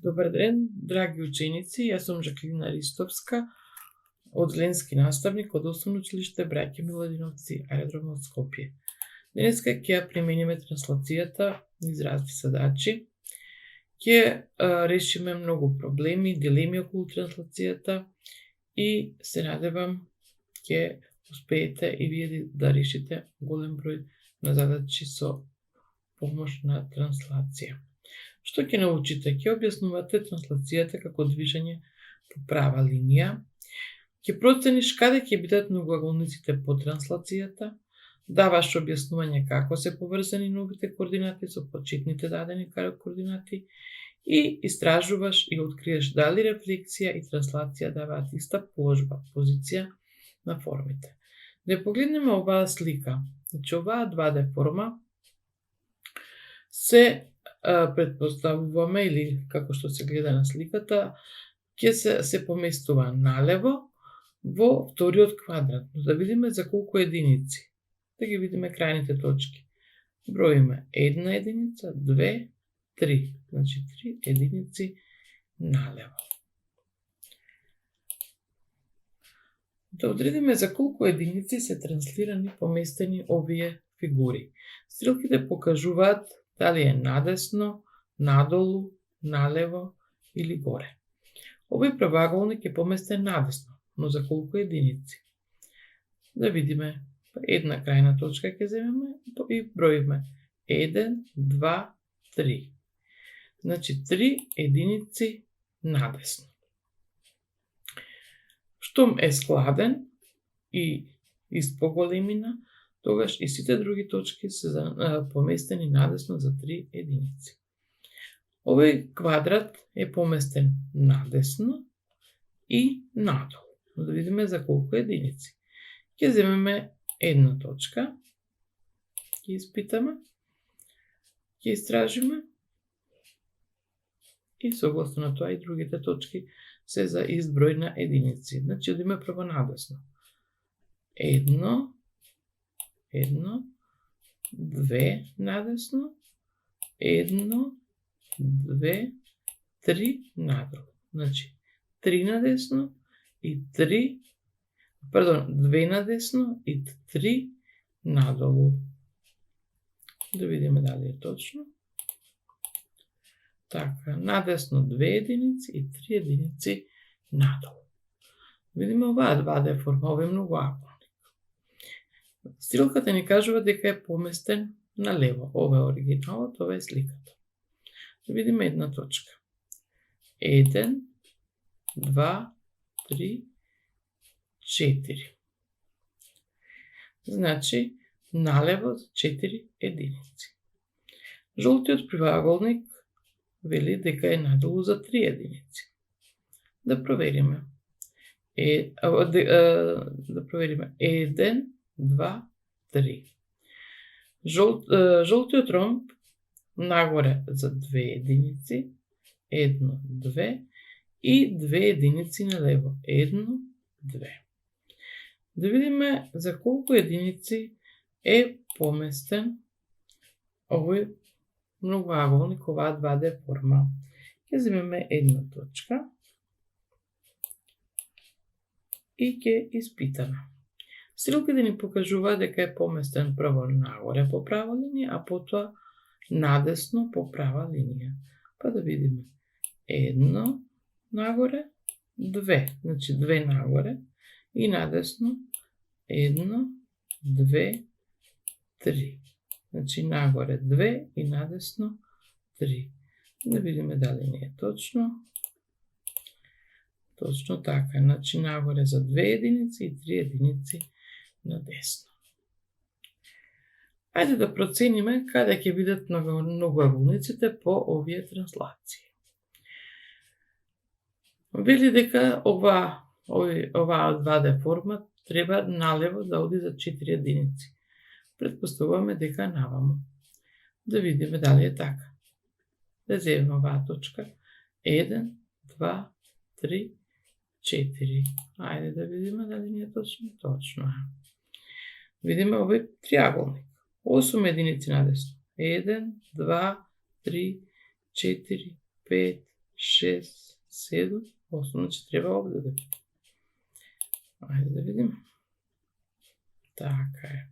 Добар ден, драги ученици, јас сум Жаклина Ристовска, од Ленски наставник од Основно училиште Браќа Миладиновци, аеродром од Скопје. Денеска ќе ја примениме транслацијата низ разни задачи. Ќе решиме многу проблеми, дилеми околу транслацијата и се надевам ќе успеете и вие да решите голем број на задачи со помош на транслација. Што ќе научите? Ќе објаснувате транслацијата како движење по права линија. Ќе процениш каде ќе бидат многоаголниците по транслацијата. Даваш објаснување како се поврзани новите координати со почетните дадени координати и истражуваш и откриеш дали рефлексија и транслација даваат иста положба, позиција на формите. Да ја погледнеме оваа слика. Значи, оваа 2D форма се предпоставуваме, или како што се гледа на сликата, ќе се поместува налево во вториот квадрат. Да видиме за колку единици. Да ги видиме крајните точки. Броиме 1 единица, 2, 3. Значи 3 единици налево. Да одредиме за колку единици се транслирани поместени овие фигури. Стрелките покажуваат дали е надесно, надолу, налево или горе. Овој правоаголник е поместен надесно, но за колку единици? Да видиме, една крајна точка ќе земеме и броиме 1, 2, 3. Значи 3 единици надесно. Штом е складен и испод големина, тогаш и сите други точки се поместени надесно за 3 единици. Овој квадрат е поместен надесно и надолу. Да видиме за колку единици. Ќе земеме една точка, ќе испитаме, ќе истражиме и согласно на тоа и другите точки се за изброј на единици. Значи, одиме прво надесно. 1, 2 надесно, 1, 2, 3 надолу. Значи, 3 надесно и 2 надесно и 3 надолу. Да видиме дали е точно. Така, надесно 2 единици и 3 единици надолу. Видиме оваа 2D форма, ова е многоаголник. Стрелката ни кажува дека е поместен налево. Ова е оригиналот, ова е сликата. Да видиме една точка. 1, 2, 3, 4. Значи, налево за 4 единици. Жолтиот правоаголник вели дека е надолу за 3 единици. Да провериме. Да провериме 1, 2, 3. Жолтиот ромб нагоре за 2 единици, 1, 2 и 2 единици налево, 1, 2. Да видиме за колку единици е поместен овој многоаголник, оваа 2D форма. Ќе земеме една точка и ќе испитаме. Стрелките ни покажуваат дека е поместен прво нагоре по права линија, а потоа надесно по права линија. Па да видиме. 1 нагоре, 2, значи 2 нагоре и надесно 1, 2, 3. Значи нагоре 2 и надесно 3. Да видиме дали не е точно. Точно така, значи нагоре за 2 единици и 3 единици надесно. Ајде да процениме каде ќе бидат многоаголниците по овие транслации. Вели дека оваа 2D форма треба налево да оди за 4 единици. Предпоставуваме дека наваму. Да видиме дали е така. Да земеме оваа точка. 1, 2, 3, 4. Ајде да видиме дали не е точно. Точно е. Видиме овој триаголник. 8 единици надесно. 1, 2, 3, 4, 5, 6, 7, 8, значи треба овде да биде. Ајде да видим. Така е.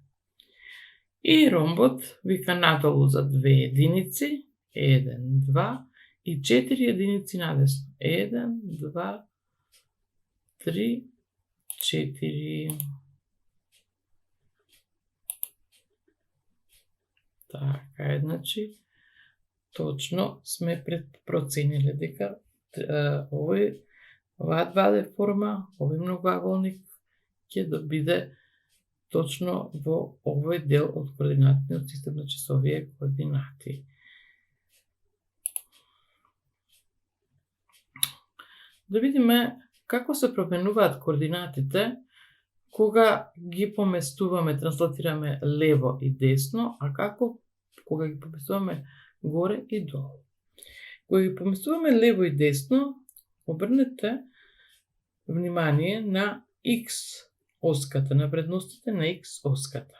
И ромбот вика надолу за 2 единици, 1, 2 и 4 единици надесно. 1, 2, 3, 4. Така е, значи, точно сме процениле дека оваа 2D форма, овој многоаголник ќе биде точно во овој дел од координатниот систем, значи со овие координати. Да видиме како се променуваат координатите кога ги поместуваме, транслатираме лево и десно, а како кога ги поместуваме горе и долу. Кога ги поместуваме лево и десно, обрнете внимание на X оската, на вредностите на X оската.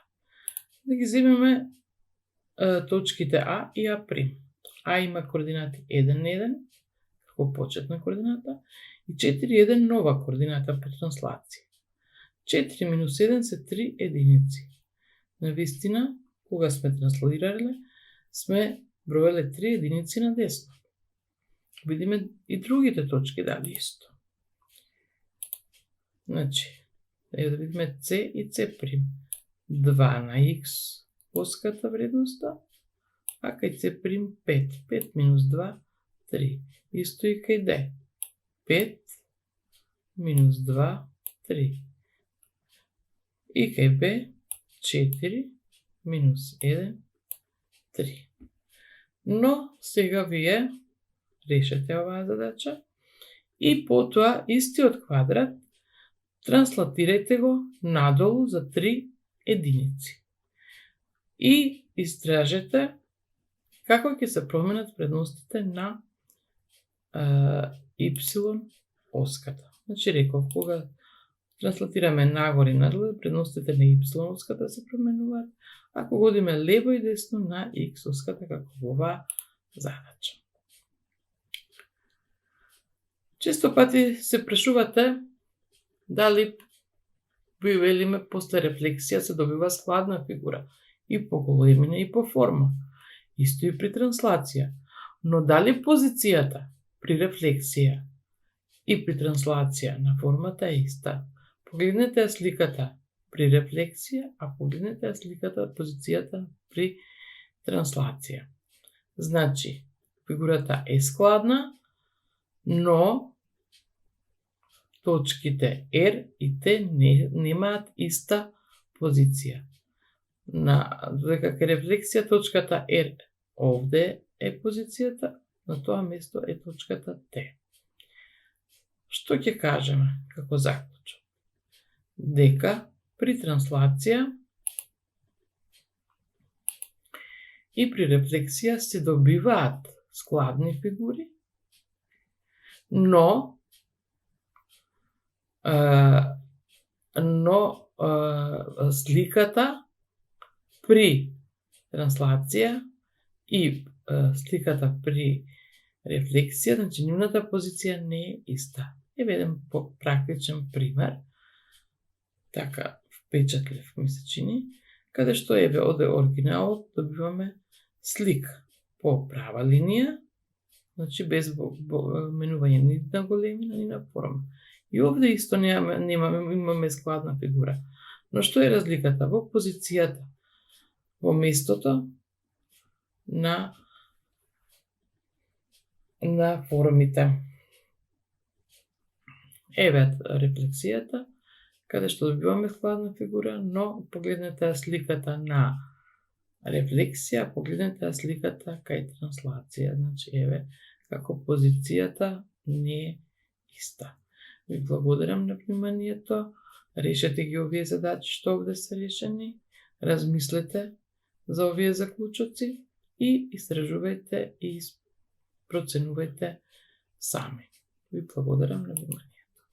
Да ги земеме точките А и А'. А има координати 1, 1, како почетна координата, и 4, 1 нова координата по транслација. 4 минус 1 се 3 единици. Навистина, кога сме транслирале, сме броеле 3 единици на десно. Видиме и другите точки дали исто. Значи, да видиме C и C'. 2 на X оската вредноста, а кај C' 5. 5 минус 2, 3. Исто и кај D. 5 минус 2, 3. И кај B 4 минус 1, 3. Но сега вие решете оваа задача и потоа истиот квадрат транслатирајте го надолу за 3 единици. И истражете како ќе се променат вредностите на Y оската. Значи реков, кога транслатираме нагоре и надолу, вредностите на Y оската се променуваат, ако годиме лево и десно на X оската, како во оваа задача. Често пати се прашувате дали ви велиме после рефлексија се добива складна фигура и по големина и по форма. Исто и при транслација. Но дали позицијата при рефлексија и при транслација на формата е иста? Погледнете сликата при рефлексија, а погледнете сликата, позицијата при транслација. Значи, фигурата е складна, но точките R и T немаат иста позиција. Додека кај рефлексија точката R овде е позицијата, на тоа место е точката T. Што ќе кажеме како заклучок? Дека при транслација и при рефлексија се добиваат складни фигури, но сликата при транслација и сликата при рефлексија, значи нивната позиција не е иста. Еве еден практичен пример, така впечатлив ми се чини, каде што еве од оригиналот добиваме слика по права линија, значи без менување ни на големина, ни на форма. И овде исто имаме складна фигура. Но што е разликата? Во позицијата, во местото на формите. Еве рефлексијата, каде што добиваме складна фигура, но погледнете сликата на рефлексија, погледнете сликата кај транслација. Значи, еве, како позицијата не е иста. Ви благодарам на вниманието. Решете ги овие задачи што овде се решени. Размислете за овие заклучоци и истражувајте и проценувајте сами. Ви благодарам на вниманието.